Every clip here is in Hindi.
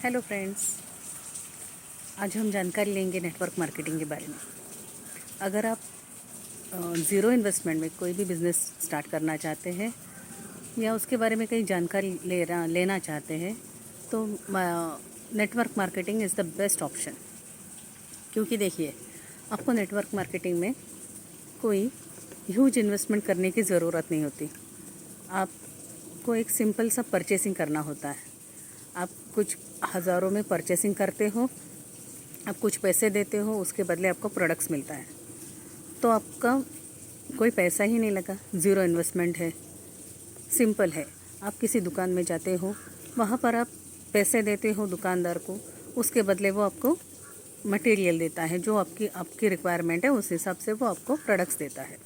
हेलो फ्रेंड्स, आज हम जानकारी लेंगे नेटवर्क मार्केटिंग के बारे में। अगर आप ज़ीरो इन्वेस्टमेंट में कोई भी बिज़नेस स्टार्ट करना चाहते हैं या उसके बारे में कहीं जानकारी लेना चाहते हैं तो network marketing is the best option. क्योंकि देखिए, आपको नेटवर्क मार्केटिंग में कोई ह्यूज इन्वेस्टमेंट करने की ज़रूरत नहीं होती। आपको एक सिंपल सा परचेसिंग करना होता है। आप कुछ हज़ारों में परचेसिंग करते हो, आप कुछ पैसे देते हो, उसके बदले आपको प्रोडक्ट्स मिलता है। तो आपका कोई पैसा ही नहीं लगा, ज़ीरो इन्वेस्टमेंट है, सिंपल है। आप किसी दुकान में जाते हो, वहाँ पर आप पैसे देते हो दुकानदार को, उसके बदले वो आपको मटेरियल देता है, जो आपकी रिक्वायरमेंट है उस हिसाब से वो आपको प्रोडक्ट्स देता है।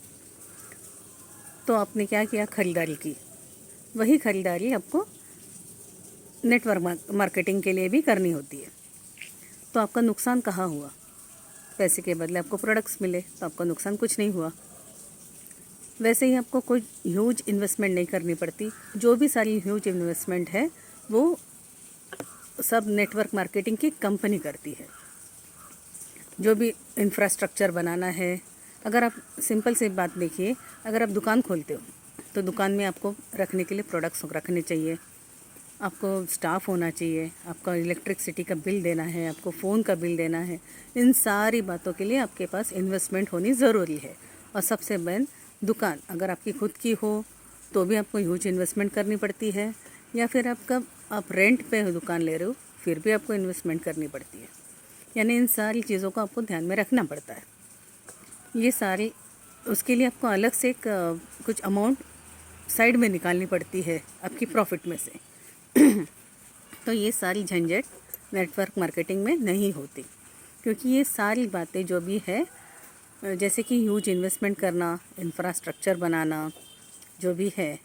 तो आपने क्या किया, ख़रीदारी की। वही ख़रीदारी आपको नेटवर्क मार्केटिंग के लिए भी करनी होती है। तो आपका नुकसान कहाँ हुआ? पैसे के बदले आपको प्रोडक्ट्स मिले तो आपका नुकसान कुछ नहीं हुआ। वैसे ही आपको कोई ह्यूज इन्वेस्टमेंट नहीं करनी पड़ती। जो भी सारी ह्यूज इन्वेस्टमेंट है वो सब नेटवर्क मार्केटिंग की कंपनी करती है। जो भी इंफ्रास्ट्रक्चर बनाना है, अगर आप सिंपल सी बात देखिए, अगर आप दुकान खोलते हो तो दुकान में आपको रखने के लिए प्रोडक्ट्स रखने चाहिए, आपको स्टाफ होना चाहिए, आपका इलेक्ट्रिसिटी का बिल देना है, आपको फ़ोन का बिल देना है। इन सारी बातों के लिए आपके पास इन्वेस्टमेंट होनी ज़रूरी है। और सबसे मेन, दुकान अगर आपकी खुद की हो तो भी आपको ह्यूज इन्वेस्टमेंट करनी पड़ती है, या फिर आप रेंट पे दुकान ले रहे हो फिर भी आपको इन्वेस्टमेंट करनी पड़ती है। यानी इन सारी चीज़ों को आपको ध्यान में रखना पड़ता है। ये सारी उसके लिए आपको अलग से कुछ अमाउंट साइड में निकालनी पड़ती है आपकी प्रॉफिट में से। तो ये सारी झंझट नेटवर्क मार्केटिंग में नहीं होती, क्योंकि ये सारी बातें जो भी है, जैसे कि ह्यूज इन्वेस्टमेंट करना, इंफ्रास्ट्रक्चर बनाना, जो भी है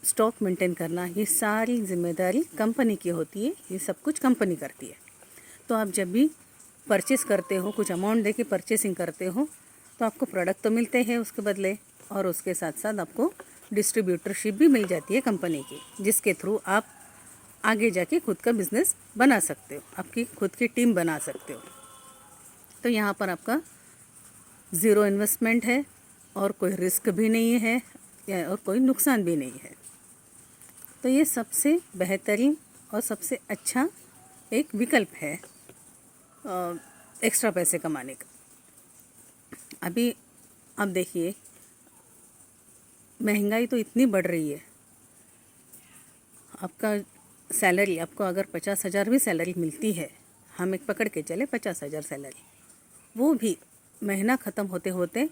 स्टॉक मेंटेन करना, ये सारी जिम्मेदारी कंपनी की होती है। ये सब कुछ कंपनी करती है। तो आप जब भी परचेस करते हो, कुछ अमाउंट दे के परचेसिंग करते हो, तो आपको प्रोडक्ट तो मिलते हैं उसके बदले, और उसके साथ साथ आपको डिस्ट्रीब्यूटरशिप भी मिल जाती है कंपनी की, जिसके थ्रू आप आगे जाके खुद का बिज़नेस बना सकते हो, आपकी खुद की टीम बना सकते हो। तो यहाँ पर आपका ज़ीरो इन्वेस्टमेंट है और कोई रिस्क भी नहीं है और कोई नुकसान भी नहीं है। तो ये सबसे बेहतरीन और सबसे अच्छा एक विकल्प है एक्स्ट्रा पैसे कमाने का। अभी आप देखिए, महंगाई तो इतनी बढ़ रही है। आपका सैलरी, आपको अगर 50,000 भी सैलरी मिलती है, हम एक पकड़ के चले 50,000 सैलरी, वो भी महीना ख़त्म होते होते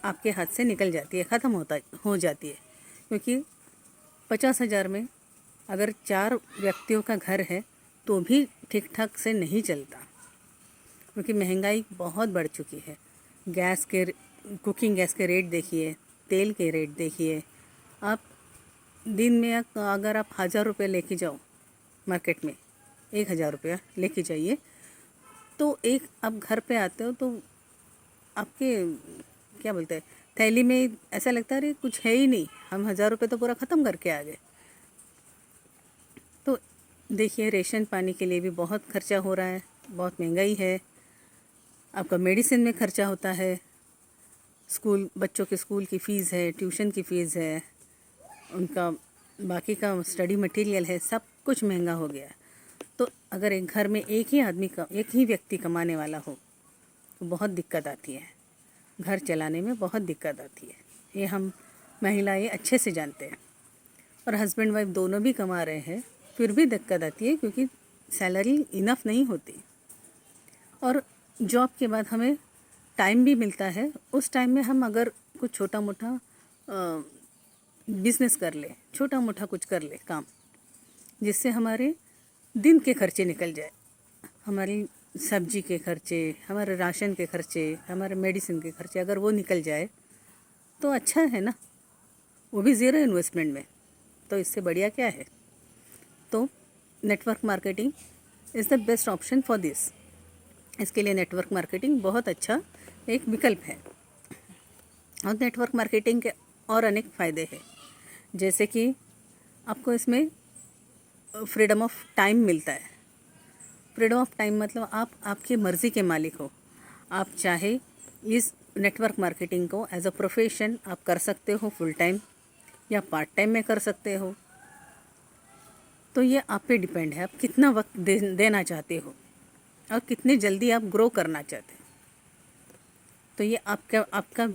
आपके हाथ से निकल जाती है, ख़त्म हो जाती है। क्योंकि 50,000 में अगर 4 व्यक्तियों का घर है तो भी ठीक ठाक से नहीं चलता, क्योंकि महंगाई बहुत बढ़ चुकी है। कुकिंग गैस के रेट देखिए, तेल के रेट देखिए। आप दिन में अगर आप 1,000 रुपये लेके जाओ मार्केट में, 1,000 रुपया लेके जाइए, तो आप घर पे आते हो तो आपके क्या बोलते हैं, थैली में ऐसा लगता है अरे कुछ है ही नहीं, हम 1,000 रुपये तो पूरा ख़त्म करके आ गए। तो देखिए, रेशन पानी के लिए भी बहुत खर्चा हो रहा है, बहुत महंगाई है। आपका मेडिसिन में खर्चा होता है, बच्चों के स्कूल की फ़ीस है, ट्यूशन की फ़ीस है, उनका बाकी का स्टडी मटेरियल है, सब कुछ महंगा हो गया है। तो अगर एक घर में एक ही व्यक्ति कमाने वाला हो तो बहुत दिक्कत आती है, घर चलाने में बहुत दिक्कत आती है। ये हम महिलाएं अच्छे से जानते हैं। और हस्बैंड वाइफ दोनों भी कमा रहे हैं फिर भी दिक्कत आती है, क्योंकि सैलरी इनफ नहीं होती। और जॉब के बाद हमें टाइम भी मिलता है, उस टाइम में हम अगर कुछ छोटा मोटा बिज़नेस कर ले, छोटा मोटा कुछ कर ले काम, जिससे हमारे दिन के खर्चे निकल जाए, हमारी सब्जी के खर्चे, हमारे राशन के खर्चे, हमारे मेडिसिन के खर्चे, अगर वो निकल जाए तो अच्छा है ना, वो भी ज़ीरो इन्वेस्टमेंट में। तो इससे बढ़िया क्या है? तो network marketing is the best option for this. इसके लिए नेटवर्क मार्केटिंग बहुत अच्छा एक विकल्प है। और नेटवर्क मार्केटिंग के और अनेक फ़ायदे हैं, जैसे कि आपको इसमें फ्रीडम ऑफ टाइम मिलता है। फ्रीडम ऑफ टाइम मतलब आप आपकी मर्ज़ी के मालिक हो। आप चाहे इस नेटवर्क मार्केटिंग को एज अ प्रोफेशन आप कर सकते हो फुल टाइम या पार्ट टाइम में कर सकते हो। तो ये आप पे डिपेंड है, आप कितना वक्त देना चाहते हो और कितनी जल्दी आप ग्रो करना चाहते हो। तो ये आपका आपका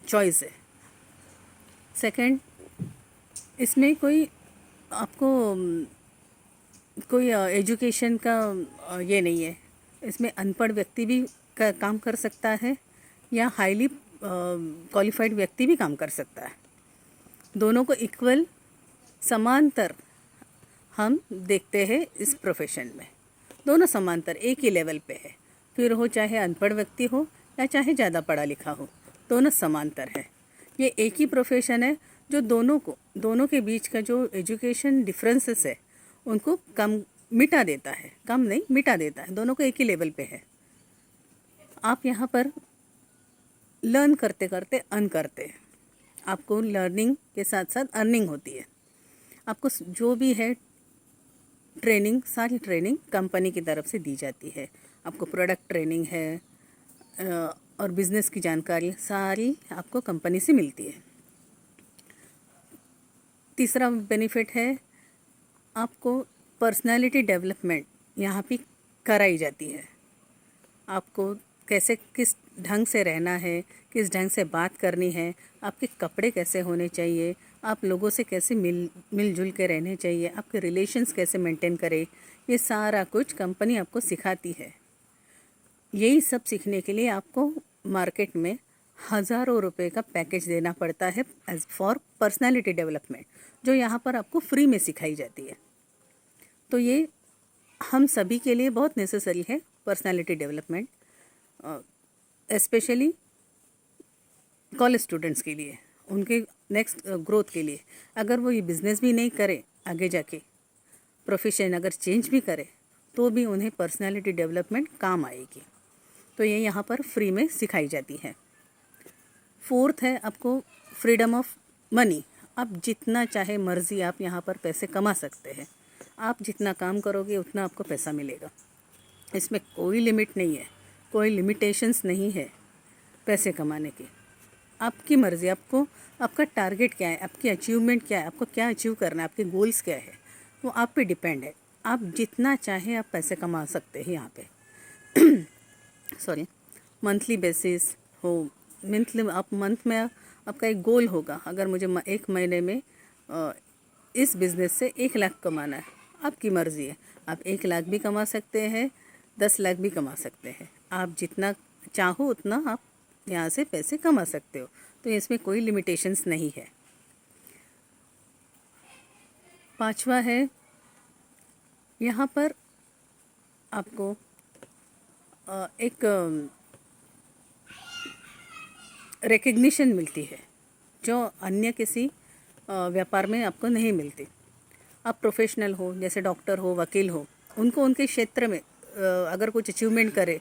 चॉइस है। सेकंड, इसमें कोई आपको कोई एजुकेशन का ये नहीं है। इसमें अनपढ़ व्यक्ति भी काम कर सकता है या हाईली क्वालिफाइड व्यक्ति भी काम कर सकता है। दोनों को इक्वल समांतर हम देखते हैं इस प्रोफेशन में। दोनों समांतर एक ही लेवल पे है, फिर हो चाहे अनपढ़ व्यक्ति हो या चाहे ज़्यादा पढ़ा लिखा हो, दोनों समांतर है। ये एक ही प्रोफेशन है जो दोनों के बीच का जो एजुकेशन डिफरेंसेस है उनको कम मिटा देता है, कम नहीं मिटा देता है। दोनों को एक ही लेवल पे है। आप यहाँ पर लर्न करते करते अर्न करते हैं। आपको लर्निंग के साथ साथ अर्निंग होती है। आपको जो भी है ट्रेनिंग, सारी ट्रेनिंग कंपनी की तरफ से दी जाती है। आपको प्रोडक्ट ट्रेनिंग है और बिज़नेस की जानकारी सारी आपको कंपनी से मिलती है। तीसरा बेनिफिट है आपको पर्सनालिटी डेवलपमेंट यहाँ पे कराई जाती है। आपको कैसे किस ढंग से रहना है, किस ढंग से बात करनी है, आपके कपड़े कैसे होने चाहिए, आप लोगों से कैसे मिलजुल के रहने चाहिए, आपके रिलेशंस कैसे मेंटेन करें, ये सारा कुछ कंपनी आपको सिखाती है। यही सब सीखने के लिए आपको मार्केट में हज़ारों रुपए का पैकेज देना पड़ता है एज फॉर पर्सनालिटी डेवलपमेंट, जो यहाँ पर आपको फ्री में सिखाई जाती है। तो ये हम सभी के लिए बहुत नेसेसरी है personality development, specially college students के लिए, उनके नेक्स्ट ग्रोथ के लिए। अगर वो ये बिज़नेस भी नहीं करे, आगे जाके प्रोफेशन अगर चेंज भी करे, तो भी उन्हें पर्सनालिटी डेवलपमेंट काम आएगी। तो ये यहाँ पर फ्री में सिखाई जाती है। फोर्थ है आपको फ्रीडम ऑफ मनी। आप जितना चाहे मर्ज़ी आप यहाँ पर पैसे कमा सकते हैं। आप जितना काम करोगे उतना आपको पैसा मिलेगा। इसमें कोई लिमिट नहीं है, कोई लिमिटेशंस नहीं है पैसे कमाने की। आपकी मर्ज़ी, आपको आपका टारगेट क्या है, आपकी अचीवमेंट क्या है, आपको क्या अचीव करना है, आपके गोल्स क्या है, वो आप पे डिपेंड है। आप जितना चाहें आप पैसे कमा सकते हैं यहाँ पे। सॉरी, मंथली बेसिस हो, मंथ में आपका एक गोल होगा। अगर मुझे एक महीने में इस बिज़नेस से 1 लाख कमाना है, आपकी मर्ज़ी है। आप 1 लाख भी कमा सकते हैं, 10 लाख भी कमा सकते हैं। आप जितना चाहो उतना आप यहाँ से पैसे कमा सकते हो। तो इसमें कोई लिमिटेशंस नहीं है। पांचवा है, यहाँ पर आपको एक रिकग्निशन मिलती है जो अन्य किसी व्यापार में आपको नहीं मिलती। आप प्रोफेशनल हो, जैसे डॉक्टर हो, वकील हो, उनको उनके क्षेत्र में अगर कुछ अचीवमेंट करे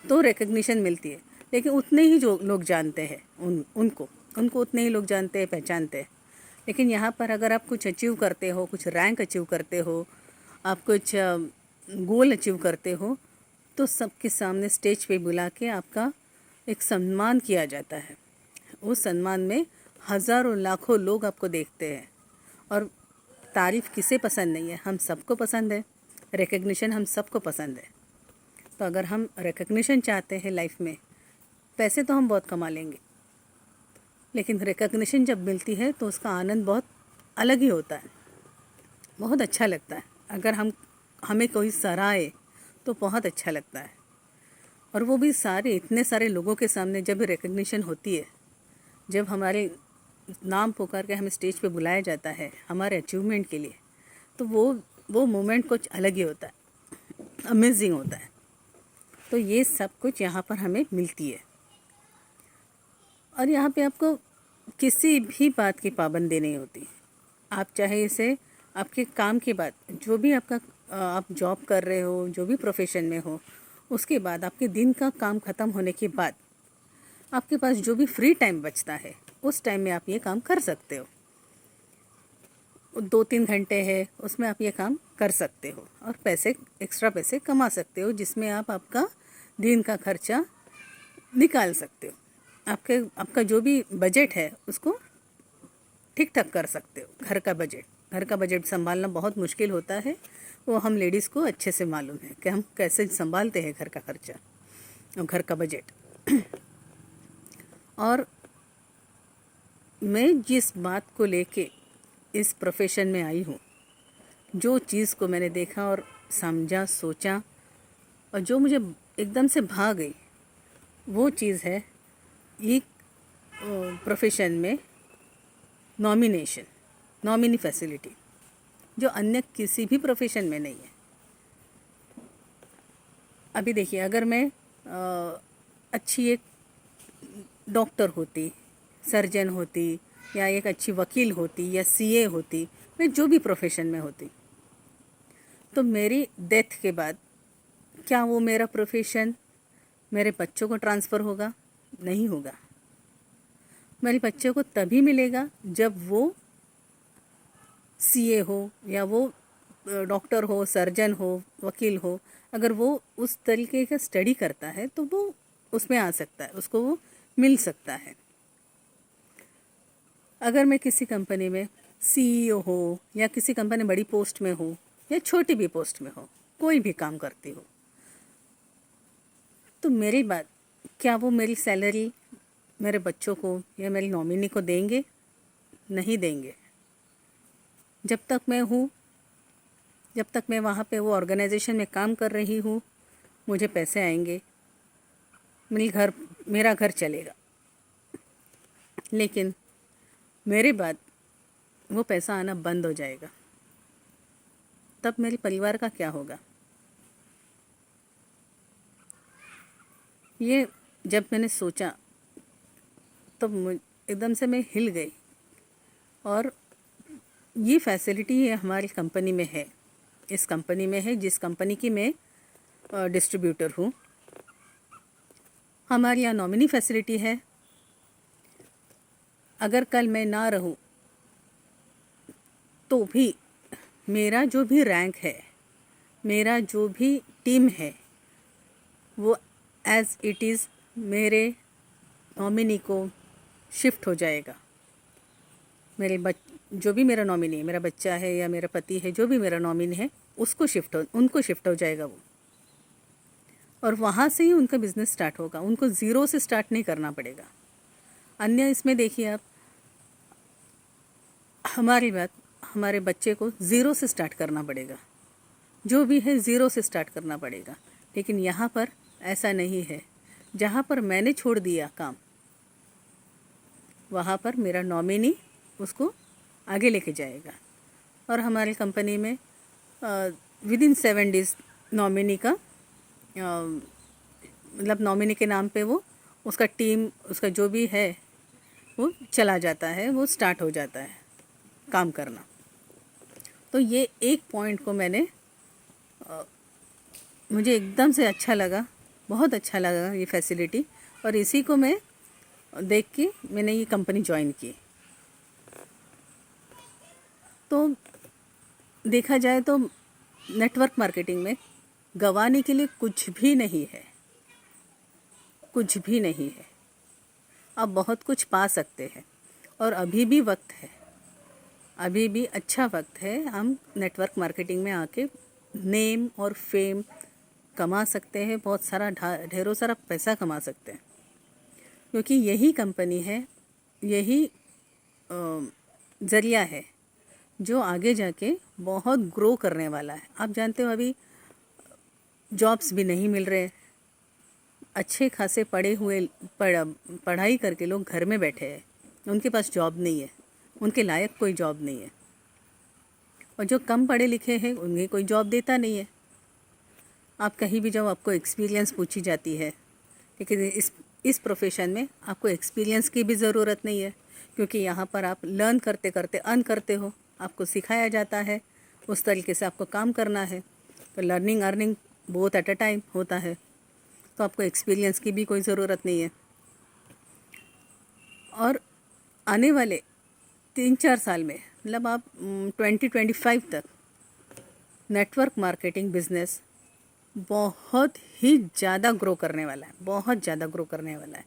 तो रिकग्निशन मिलती है। लेकिन उतने ही जो लोग जानते हैं उनको उतने ही लोग जानते हैं, पहचानते हैं। लेकिन यहाँ पर अगर आप कुछ अचीव करते हो, कुछ रैंक अचीव करते हो, आप कुछ गोल अचीव करते हो, तो सबके सामने स्टेज पे बुला के आपका एक सम्मान किया जाता है। उस सम्मान में हज़ारों लाखों लोग आपको देखते हैं। और तारीफ़ किसे पसंद नहीं है, हम सबको पसंद है। रिकग्निशन हम सबको पसंद है। तो अगर हम रिकग्निशन चाहते हैं लाइफ में, पैसे तो हम बहुत कमा लेंगे, लेकिन रिकग्निशन जब मिलती है तो उसका आनंद बहुत अलग ही होता है, बहुत अच्छा लगता है। अगर हमें कोई सराहे तो बहुत अच्छा लगता है। और वो भी इतने सारे लोगों के सामने जब रिकग्निशन होती है, जब हमारे नाम पुकार के हमें स्टेज पे बुलाया जाता है हमारे अचीवमेंट के लिए, तो वो मोमेंट कुछ अलग ही होता है, अमेजिंग होता है। तो ये सब कुछ यहाँ पर हमें मिलती है। और यहाँ पे आपको किसी भी बात की पाबंदी नहीं होती। आप चाहे इसे आपके काम के बाद, जो भी आपका आप जॉब कर रहे हो, जो भी प्रोफेशन में हो, उसके बाद आपके दिन का काम ख़त्म होने के बाद आपके पास जो भी फ्री टाइम बचता है, उस टाइम में आप ये काम कर सकते हो। 2-3 घंटे है, उसमें आप ये काम कर सकते हो और पैसे, एक्स्ट्रा पैसे कमा सकते हो, जिसमें आप आपका दिन का खर्चा निकाल सकते हो। आपका जो भी बजट है उसको ठीक ठाक कर सकते हो। घर का बजट संभालना बहुत मुश्किल होता है, वो हम लेडीज़ को अच्छे से मालूम है कि हम कैसे संभालते हैं घर का खर्चा और घर का बजट। और मैं जिस बात को लेके इस प्रोफेशन में आई हूँ, जो चीज़ को मैंने देखा और समझा, सोचा और जो मुझे एकदम से भा गई, वो चीज़ है एक प्रोफेशन में नॉमिनी फैसिलिटी, जो अन्य किसी भी प्रोफेशन में नहीं है। अभी देखिए, अगर मैं अच्छी एक डॉक्टर होती, सर्जन होती, या एक अच्छी वकील होती, या सीए होती, मैं जो भी प्रोफेशन में होती, तो मेरी डेथ के बाद क्या वो मेरा प्रोफेशन मेरे बच्चों को ट्रांसफ़र होगा? नहीं होगा। मेरे बच्चों को तभी मिलेगा जब वो सीए हो, या वो डॉक्टर हो, सर्जन हो, वकील हो। अगर वो उस तरीके का स्टडी करता है तो वो उसमें आ सकता है, उसको वो मिल सकता है। अगर मैं किसी कंपनी में सीईओ हो, या किसी कंपनी बड़ी पोस्ट में हो, या छोटी भी पोस्ट में हो, कोई भी काम करती हो, तो मेरी बात, क्या वो मेरी सैलरी मेरे बच्चों को या मेरी नॉमिनी को देंगे? नहीं देंगे। जब तक मैं हूँ, जब तक मैं वहाँ पे वो ऑर्गेनाइजेशन में काम कर रही हूँ, मुझे पैसे आएंगे, मेरा घर चलेगा। लेकिन मेरे बाद वो पैसा आना बंद हो जाएगा, तब मेरे परिवार का क्या होगा? ये जब मैंने सोचा तो एकदम से मैं हिल गई। और ये फैसिलिटी ये हमारी कंपनी में है, इस कंपनी में है जिस कंपनी की मैं डिस्ट्रीब्यूटर हूँ। हमारे यहाँ नॉमिनी फैसिलिटी है। अगर कल मैं ना रहूँ तो भी मेरा जो भी रैंक है, मेरा जो भी टीम है, वो एज़ इट इज़ मेरे नॉमिनी को शिफ्ट हो जाएगा। जो भी मेरा नॉमिनी है, मेरा बच्चा है या मेरा पति है, जो भी मेरा नॉमिनी है, उनको शिफ्ट हो जाएगा वो। और वहाँ से ही उनका बिज़नेस स्टार्ट होगा, उनको ज़ीरो से स्टार्ट नहीं करना पड़ेगा। अन्य इसमें देखिए आप, हमारी बात, हमारे बच्चे को ज़ीरो से स्टार्ट करना पड़ेगा, जो भी है ज़ीरो से स्टार्ट करना पड़ेगा। लेकिन यहाँ पर ऐसा नहीं है। जहाँ पर मैंने छोड़ दिया काम, वहाँ पर मेरा नॉमिनी उसको आगे लेके जाएगा। और हमारी कंपनी में विदिन 7 डेज़ नॉमिनी का मतलब नॉमिनी के नाम पे वो उसका टीम, उसका जो भी है वो चला जाता है, वो स्टार्ट हो जाता है काम करना। तो ये एक पॉइंट को मुझे एकदम से अच्छा लगा, बहुत अच्छा लगा ये फैसिलिटी, और इसी को मैं देख के मैंने ये कंपनी ज्वाइन की। तो देखा जाए तो नेटवर्क मार्केटिंग में गंवाने के लिए कुछ भी नहीं है, कुछ भी नहीं है। आप बहुत कुछ पा सकते हैं, और अभी भी वक्त है, अभी भी अच्छा वक्त है। हम नेटवर्क मार्केटिंग में आके नेम और फेम कमा सकते हैं, बहुत सारा ढेरों सारा पैसा कमा सकते हैं, क्योंकि यही कंपनी है, यही ज़रिया है जो आगे जाके बहुत ग्रो करने वाला है। आप जानते हो अभी जॉब्स भी नहीं मिल रहे, अच्छे खासे पढ़ाई करके लोग घर में बैठे हैं, उनके पास जॉब नहीं है, उनके लायक कोई जॉब नहीं है। और जो कम पढ़े लिखे हैं उन्हें कोई जॉब देता नहीं है। आप कहीं भी जाओ आपको एक्सपीरियंस पूछी जाती है, लेकिन इस प्रोफेशन में आपको एक्सपीरियंस की भी ज़रूरत नहीं है, क्योंकि यहाँ पर आप लर्न करते करते अर्न करते हो, आपको सिखाया जाता है, उस तरीके से आपको काम करना है। तो learning earning both at a time होता है, तो आपको एक्सपीरियंस की भी कोई ज़रूरत नहीं है। और आने वाले 3-4 साल में मतलब आप 2025 तक नेटवर्क मार्केटिंग बिजनेस बहुत ही ज़्यादा ग्रो करने वाला है, बहुत ज़्यादा ग्रो करने वाला है।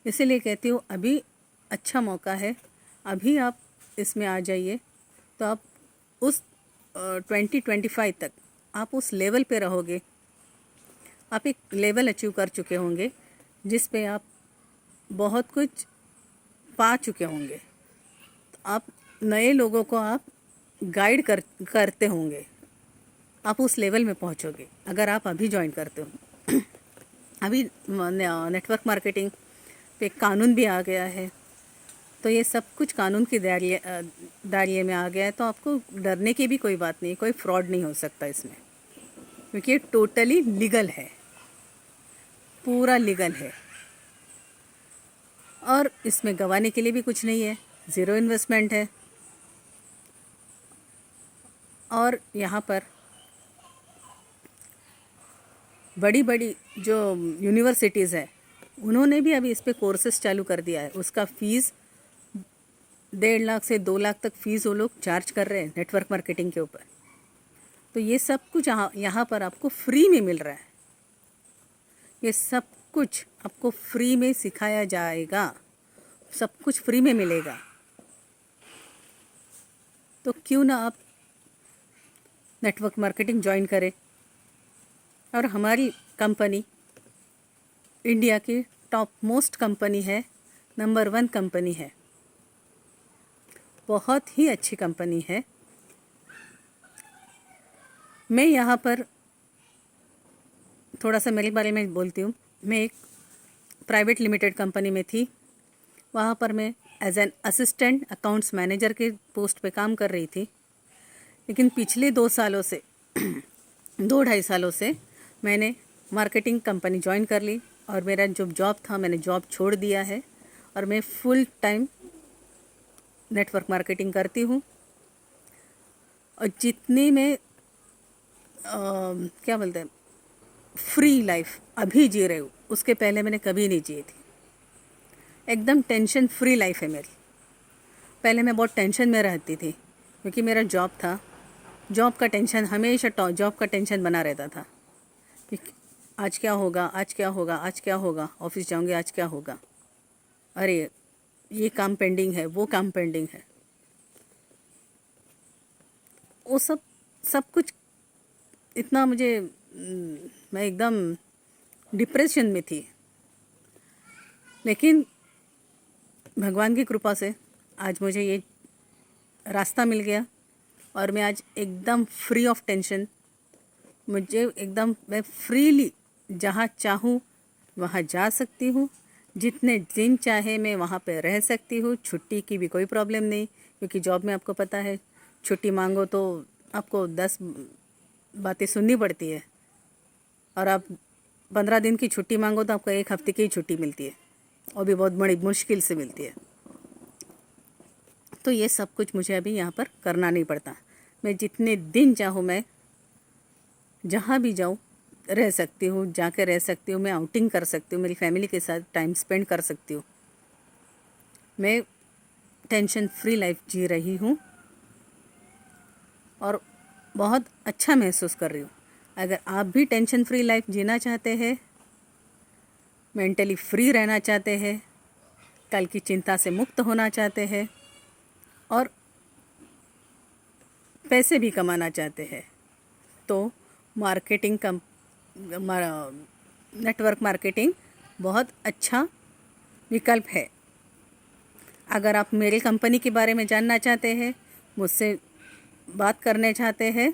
इसीलिए कहती हूँ अभी अच्छा मौका है, अभी आप इसमें आ जाइए तो आप उस 2025 तक आप उस लेवल पे रहोगे। आप एक लेवल अचीव कर चुके होंगे जिस पे आप बहुत कुछ पा चुके होंगे। तो आप नए लोगों को आप गाइड करते होंगे, आप उस लेवल में पहुंचोगे अगर आप अभी ज्वाइन करते हो। अभी नेटवर्क मार्केटिंग पे कानून भी आ गया है, तो ये सब कुछ कानून की दायरे में आ गया है, तो आपको डरने की भी कोई बात नहीं, कोई फ्रॉड नहीं हो सकता इसमें, क्योंकि ये टोटली लीगल है, पूरा लीगल है। और इसमें गंवाने के लिए भी कुछ नहीं है, ज़ीरो इन्वेस्टमेंट है। और यहाँ पर बड़ी बड़ी जो यूनिवर्सिटीज़ है उन्होंने भी अभी इस पे कोर्सेज चालू कर दिया है। उसका फ़ीस 1.5 लाख से 2 लाख तक फ़ीस वो लोग चार्ज कर रहे हैं नेटवर्क मार्केटिंग के ऊपर। तो ये सब कुछ यहाँ पर आपको फ्री में मिल रहा है, ये सब कुछ आपको फ्री में सिखाया जाएगा, सब कुछ फ्री में मिलेगा। तो क्यों ना आप नेटवर्क मार्केटिंग ज्वाइन करें। और हमारी कंपनी इंडिया की टॉप मोस्ट कंपनी है, नंबर 1 कंपनी है, बहुत ही अच्छी कंपनी है। मैं यहाँ पर थोड़ा सा मेरे बारे में बोलती हूँ। मैं एक प्राइवेट लिमिटेड कंपनी में थी, वहाँ पर मैं as an assistant accounts manager के पोस्ट पे काम कर रही थी। लेकिन पिछले 2 सालों से 2-2.5 सालों से मैंने मार्केटिंग कंपनी ज्वाइन कर ली और मेरा जो जॉब था मैंने जॉब छोड़ दिया है और मैं फुल टाइम नेटवर्क मार्केटिंग करती हूँ। और जितनी मैं क्या बोलते हैं फ्री लाइफ अभी जी रही हूँ, उसके पहले मैंने कभी नहीं जी थी। एकदम टेंशन फ्री लाइफ है मेरी। पहले मैं बहुत टेंशन में रहती थी क्योंकि मेरा जॉब था, जॉब का टेंशन हमेशा, जॉब का टेंशन बना रहता था कि आज क्या होगा, आज क्या होगा, आज क्या होगा, ऑफिस जाऊंगी आज क्या होगा, अरे ये काम पेंडिंग है, वो काम पेंडिंग है, वो सब कुछ इतना मुझे मैं एकदम डिप्रेशन में थी। लेकिन भगवान की कृपा से आज मुझे ये रास्ता मिल गया और मैं आज एकदम फ्री ऑफ टेंशन, मुझे एकदम मैं फ्रीली जहाँ चाहूँ वहाँ जा सकती हूँ, जितने दिन चाहे मैं वहाँ पे रह सकती हूँ। छुट्टी की भी कोई प्रॉब्लम नहीं, क्योंकि जॉब में आपको पता है छुट्टी मांगो तो आपको 10 बातें सुननी पड़ती है, और आप 15 दिन की छुट्टी मांगो तो आपको 1 हफ्ते की ही छुट्टी मिलती है, और भी बहुत बड़ी मुश्किल से मिलती है। तो ये सब कुछ मुझे अभी यहाँ पर करना नहीं पड़ता। मैं जितने दिन चाहूँ मैं जहाँ भी जाऊँ रह सकती हूँ, जाकर रह सकती हूँ, मैं आउटिंग कर सकती हूँ, मेरी फैमिली के साथ टाइम स्पेंड कर सकती हूँ। मैं टेंशन फ्री लाइफ जी रही हूँ और बहुत अच्छा महसूस कर रही हूँ। अगर आप भी टेंशन फ्री लाइफ जीना चाहते हैं, मेंटली फ्री रहना चाहते हैं, कल की चिंता से मुक्त होना चाहते हैं और पैसे भी कमाना चाहते हैं, तो नेटवर्क मार्केटिंग बहुत अच्छा विकल्प है। अगर आप मेरी कंपनी के बारे में जानना चाहते हैं, मुझसे बात करने चाहते हैं,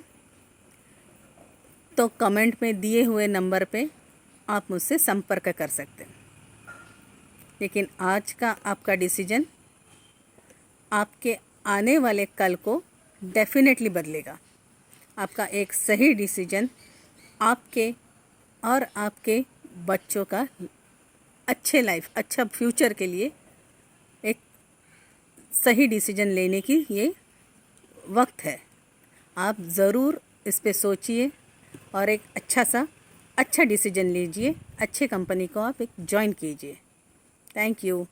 तो कमेंट में दिए हुए नंबर पे आप मुझसे संपर्क कर सकते हैं। लेकिन आज का आपका डिसीजन आपके आने वाले कल को डेफिनेटली बदलेगा। आपका एक सही डिसीजन आपके और आपके बच्चों का अच्छा फ्यूचर के लिए एक सही डिसीजन लेने की ये वक्त है। आप ज़रूर इस पे सोचिए और एक अच्छा डिसीजन लीजिए, अच्छे कंपनी को आप एक ज्वाइन कीजिए। Thank you.